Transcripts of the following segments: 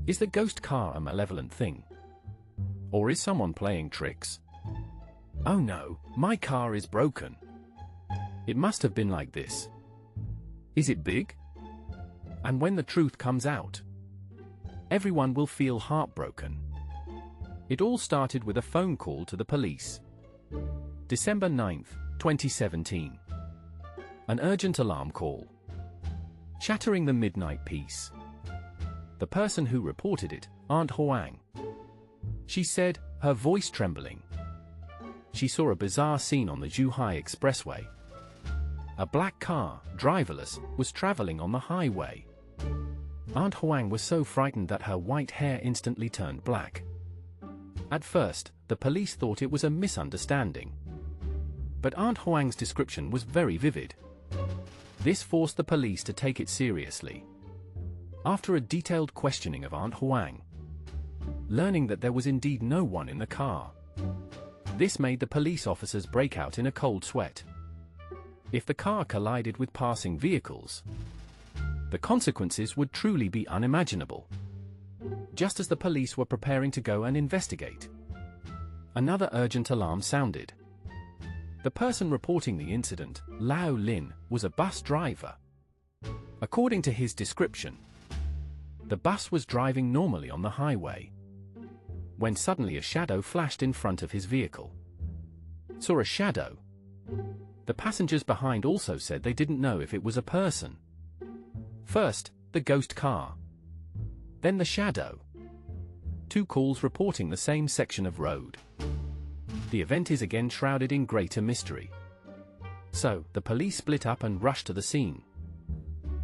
Is the ghost car a malevolent thing? Or is someone playing tricks? Oh no, my car is broken. It must have been like this. Is it big? And when the truth comes out, everyone will feel heartbroken. It all started with a phone call to the police. December 9th, 2017. An urgent alarm call. Shattering the midnight peace. The person who reported it, Aunt Huang. She said, her voice trembling. She saw a bizarre scene on the Zhuhai Expressway. A black car, driverless, was traveling on the highway. Aunt Huang was so frightened that her white hair instantly turned black. At first, the police thought it was a misunderstanding. But Aunt Huang's description was very vivid. This forced the police to take it seriously. After a detailed questioning of Aunt Huang, learning that there was indeed no one in the car, this made the police officers break out in a cold sweat. If the car collided with passing vehicles, the consequences would truly be unimaginable. Just as the police were preparing to go and investigate, another urgent alarm sounded. The person reporting the incident, Lao Lin, was a bus driver. According to his description, the bus was driving normally on the highway, when suddenly a shadow flashed in front of his vehicle. Saw a shadow? The passengers behind also said they didn't know if it was a person. First, the ghost car. Then the shadow. 2 calls reporting the same section of road. The event is again shrouded in greater mystery. So, the police split up and rushed to the scene.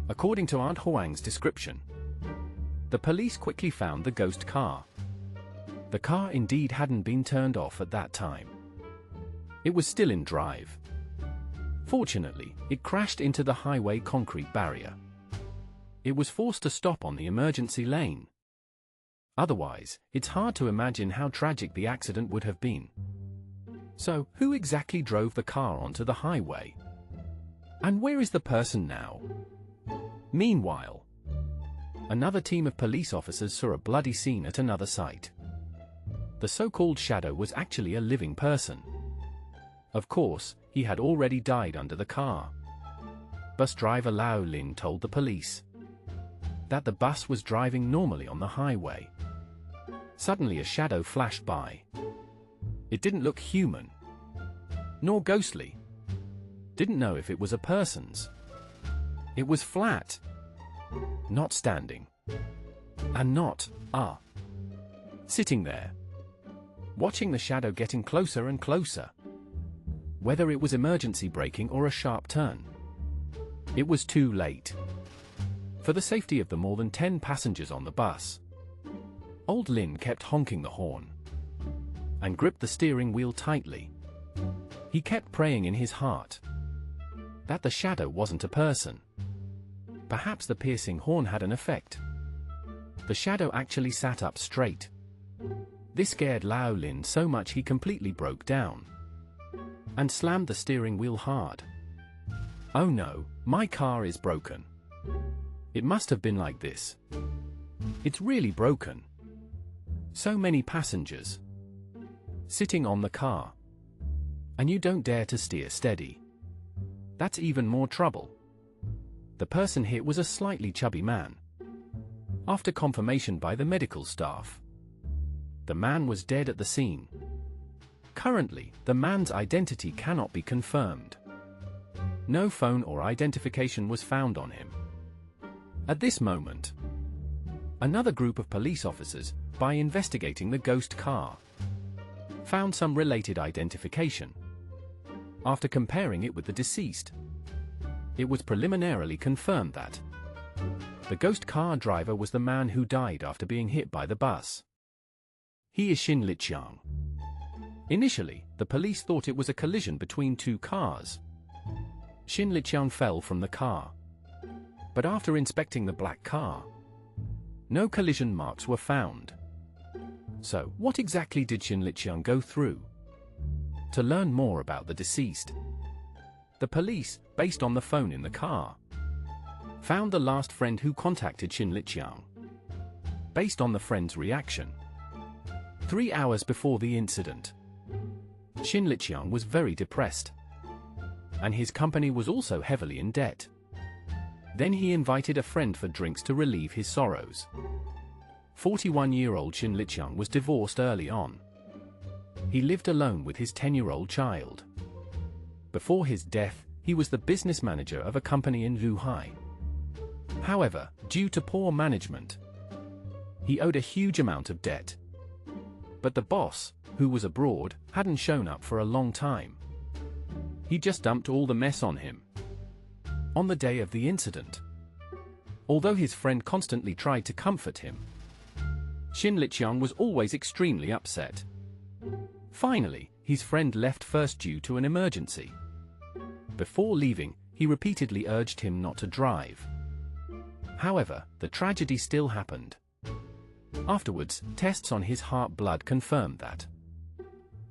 According to Aunt Huang's description, the police quickly found the ghost car. The car indeed hadn't been turned off at that time. It was still in drive. Fortunately, it crashed into the highway concrete barrier. It was forced to stop on the emergency lane. Otherwise, it's hard to imagine how tragic the accident would have been. So, who exactly drove the car onto the highway? And where is the person now? Meanwhile, another team of police officers saw a bloody scene at another site. The so-called shadow was actually a living person. Of course, he had already died under the car. Bus driver Lao Lin told the police that the bus was driving normally on the highway. Suddenly a shadow flashed by. It didn't look human, nor ghostly. Didn't know if it was a person's. It was flat, not standing, and not, sitting there, watching the shadow getting closer and closer. Whether it was emergency braking or a sharp turn, it was too late. For the safety of the more than 10 passengers on the bus, old Lin kept honking the horn and gripped the steering wheel tightly. He kept praying in his heart that the shadow wasn't a person. Perhaps the piercing horn had an effect. The shadow actually sat up straight. This scared Lao Lin so much he completely broke down and slammed the steering wheel hard. Oh no, my car is broken. It must have been like this. It's really broken. So many passengers sitting on the car, and you don't dare to steer steady. That's even more trouble. The person hit was a slightly chubby man. After confirmation by the medical staff, the man was dead at the scene. Currently, the man's identity cannot be confirmed. No phone or identification was found on him. At this moment, another group of police officers, by investigating the ghost car, found some related identification. After comparing it with the deceased, it was preliminarily confirmed that the ghost car driver was the man who died after being hit by the bus. He is Xin Liqiang. Initially, the police thought it was a collision between 2 cars. Xin Liqiang fell from the car. But after inspecting the black car, no collision marks were found. So, what exactly did Xin Liqiang go through? To learn more about the deceased, the police, based on the phone in the car, found the last friend who contacted Xin Liqiang. based on the friend's reaction. 3 hours before the incident, Shin Liqiang was very depressed, and his company was also heavily in debt. Then he invited a friend for drinks to relieve his sorrows. 41-year-old Shin Liqiang was divorced early on. He lived alone with his 10-year-old child. Before his death, he was the business manager of a company in Zhuhai. However, due to poor management, he owed a huge amount of debt. But the boss, who was abroad, hadn't shown up for a long time. He just dumped all the mess on him on the day of the incident. Although his friend constantly tried to comfort him, Shin Liqiang was always extremely upset. Finally, his friend left first due to an emergency. Before leaving, he repeatedly urged him not to drive. However, the tragedy still happened. Afterwards, tests on his heart blood confirmed that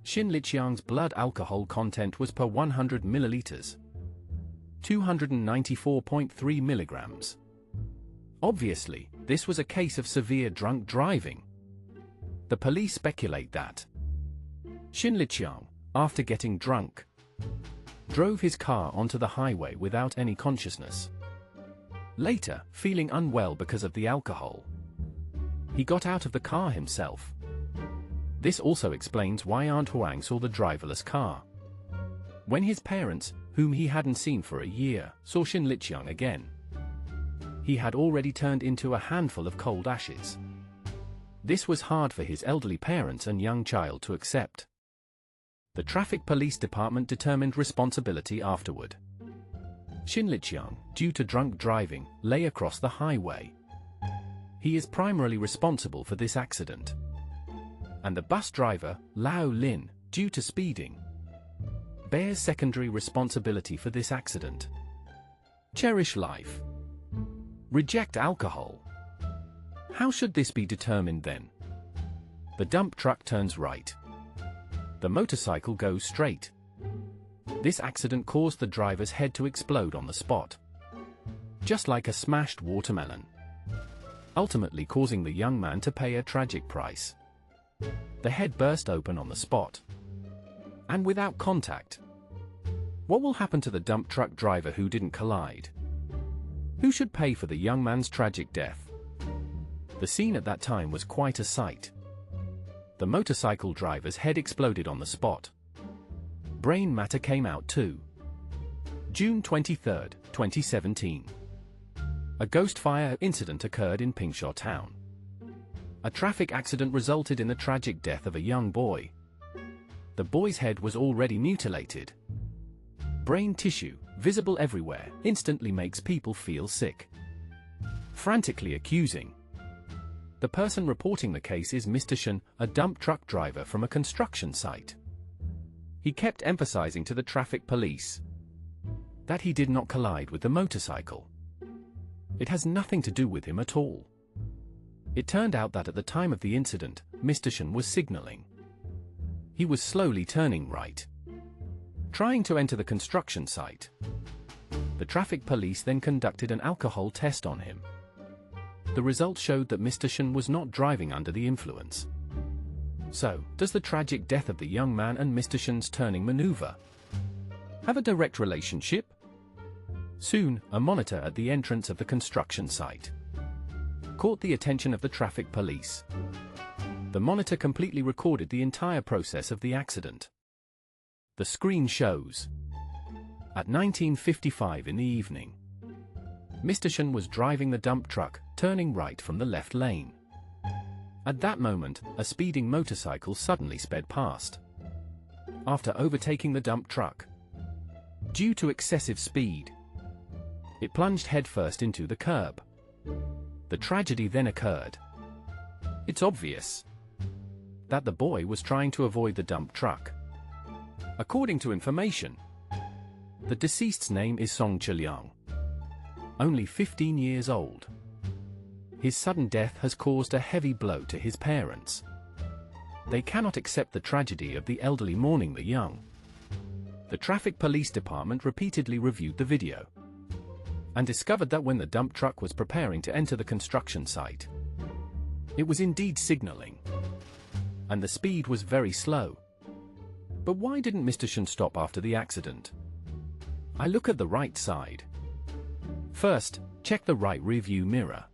Shin Liqiang's blood alcohol content was per 100 milliliters, 294.3 milligrams. Obviously, this was a case of severe drunk driving. The police speculate that Shin Liqiang, after getting drunk, drove his car onto the highway without any consciousness. Later, feeling unwell because of the alcohol, he got out of the car himself. This also explains why Aunt Huang saw the driverless car. When his parents, whom he hadn't seen for a year, saw Shin Liqiang again, he had already turned into a handful of cold ashes. This was hard for his elderly parents and young child to accept. The traffic police department determined responsibility afterward. Shin Liqiang, due to drunk driving, lay across the highway. He is primarily responsible for this accident. And the bus driver, Lao Lin, due to speeding, bears secondary responsibility for this accident. Cherish life. Reject alcohol. How should this be determined then? The dump truck turns right. The motorcycle goes straight. This accident caused the driver's head to explode on the spot, just like a smashed watermelon, ultimately causing the young man to pay a tragic price. The head burst open on the spot, and without contact. What will happen to the dump truck driver who didn't collide? Who should pay for the young man's tragic death? The scene at that time was quite a sight. The motorcycle driver's head exploded on the spot. Brain matter came out too. June 23, 2017. A ghost fire incident occurred in Pingshaw town. A traffic accident resulted in the tragic death of a young boy. The boy's head was already mutilated. Brain tissue, visible everywhere, instantly makes people feel sick. Frantically accusing. The person reporting the case is Mr. Shen, a dump truck driver from a construction site. He kept emphasizing to the traffic police that he did not collide with the motorcycle. It has nothing to do with him at all. It turned out that at the time of the incident, Mr. Shen was signaling. He was slowly turning right, trying to enter the construction site. The traffic police then conducted an alcohol test on him. The results showed that Mr. Shen was not driving under the influence. So, does the tragic death of the young man and Mr. Shen's turning maneuver have a direct relationship? Soon, a monitor at the entrance of the construction site caught the attention of the traffic police. The monitor completely recorded the entire process of the accident. The screen shows at 19:55 in the evening, Mr. Shen was driving the dump truck, turning right from the left lane. At that moment, a speeding motorcycle suddenly sped past, after overtaking the dump truck. Due to excessive speed, it plunged headfirst into the curb. The tragedy then occurred. It's obvious that the boy was trying to avoid the dump truck. According to information, the deceased's name is Song Chiliang, only 15 years old. His sudden death has caused a heavy blow to his parents. They cannot accept the tragedy of the elderly mourning the young. The traffic police department repeatedly reviewed the video and discovered that when the dump truck was preparing to enter the construction site, It was indeed signaling. And the speed was very slow. But why didn't Mr. Shen stop after the accident? I look at the right side. First, check the right rearview mirror.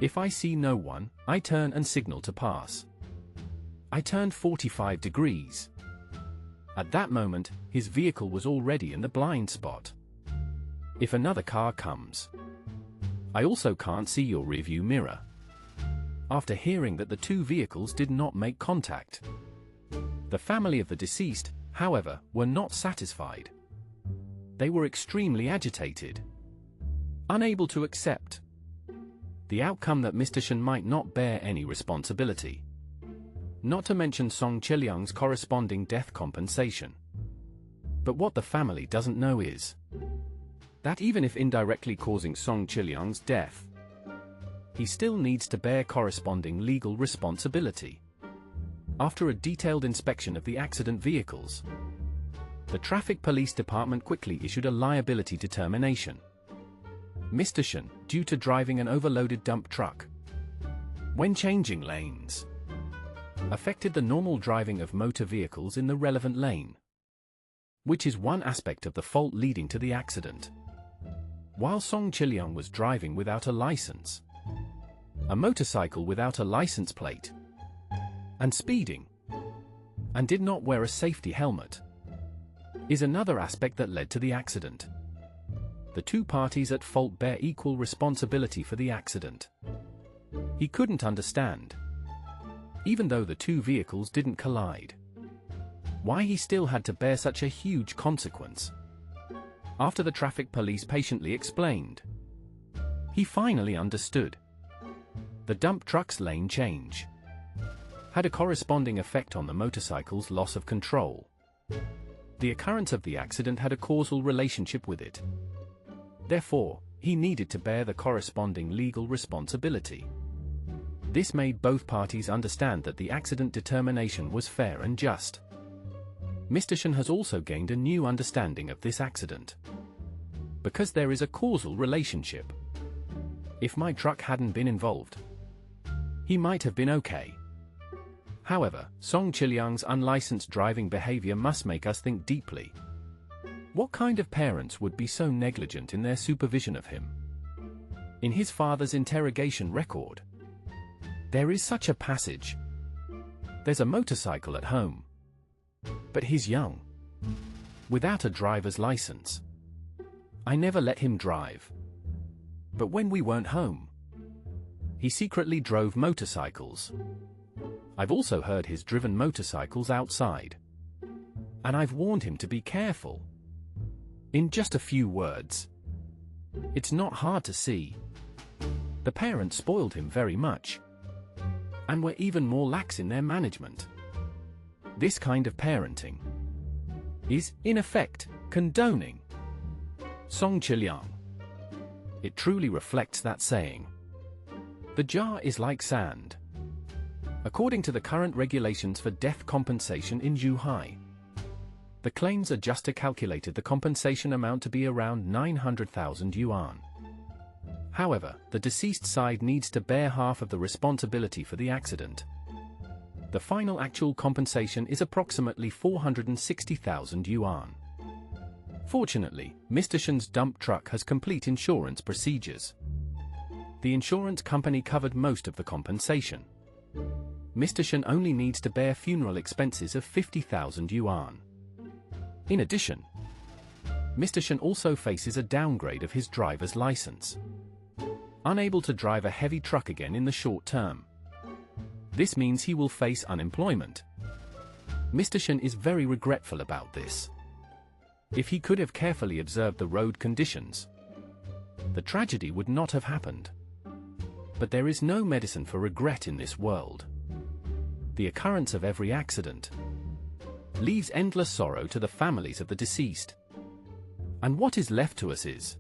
If I see no one, I turn and signal to pass. I turned 45 degrees. At that moment, his vehicle was already in the blind spot. If another car comes, I also can't see your rearview mirror. After hearing that the two vehicles did not make contact, the family of the deceased, however, were not satisfied. They were extremely agitated, unable to accept the outcome that Mr. Shen might not bear any responsibility. Not to mention Song Chiliang's corresponding death compensation. But what the family doesn't know is that even if indirectly causing Song Chiliang's death, he still needs to bear corresponding legal responsibility. After a detailed inspection of the accident vehicles, the Traffic Police Department quickly issued a liability determination. Mr. Shen, due to driving an overloaded dump truck when changing lanes, affected the normal driving of motor vehicles in the relevant lane, which is one aspect of the fault leading to the accident. While Song Chiliang was driving without a license, a motorcycle without a license plate, and speeding, and did not wear a safety helmet, is another aspect that led to the accident. The two parties at fault bear equal responsibility for the accident. He couldn't understand, even though the two vehicles didn't collide, why he still had to bear such a huge consequence. After the traffic police patiently explained, he finally understood. The dump truck's lane change had a corresponding effect on the motorcycle's loss of control. The occurrence of the accident had a causal relationship with it. Therefore, he needed to bear the corresponding legal responsibility. This made both parties understand that the accident determination was fair and just. Mr. Shen has also gained a new understanding of this accident, because there is a causal relationship. If my truck hadn't been involved, he might have been okay. However, Song Chiliang's unlicensed driving behavior must make us think deeply. What kind of parents would be so negligent in their supervision of him? In his father's interrogation record, there is such a passage. There's a motorcycle at home, but he's young, without a driver's license. I never let him drive. But when we weren't home, he secretly drove motorcycles. I've also heard his driven motorcycles outside, and I've warned him to be careful. In just a few words, it's not hard to see. The parents spoiled him very much, and were even more lax in their management. This kind of parenting is, in effect, condoning Song Chiliang. It truly reflects that saying. The jar is like sand. According to the current regulations for death compensation in Zhuhai, the claims adjuster calculated the compensation amount to be around 900,000 yuan. However, the deceased side needs to bear half of the responsibility for the accident. The final actual compensation is approximately 460,000 yuan. Fortunately, Mr. Shen's dump truck has complete insurance procedures. The insurance company covered most of the compensation. Mr. Shen only needs to bear funeral expenses of 50,000 yuan. In addition, Mr. Shen also faces a downgrade of his driver's license, unable to drive a heavy truck again in the short term. This means he will face unemployment. Mr. Shen is very regretful about this. If he could have carefully observed the road conditions, the tragedy would not have happened. But there is no medicine for regret in this world. The occurrence of every accident leaves endless sorrow to the families of the deceased. And what is left to us is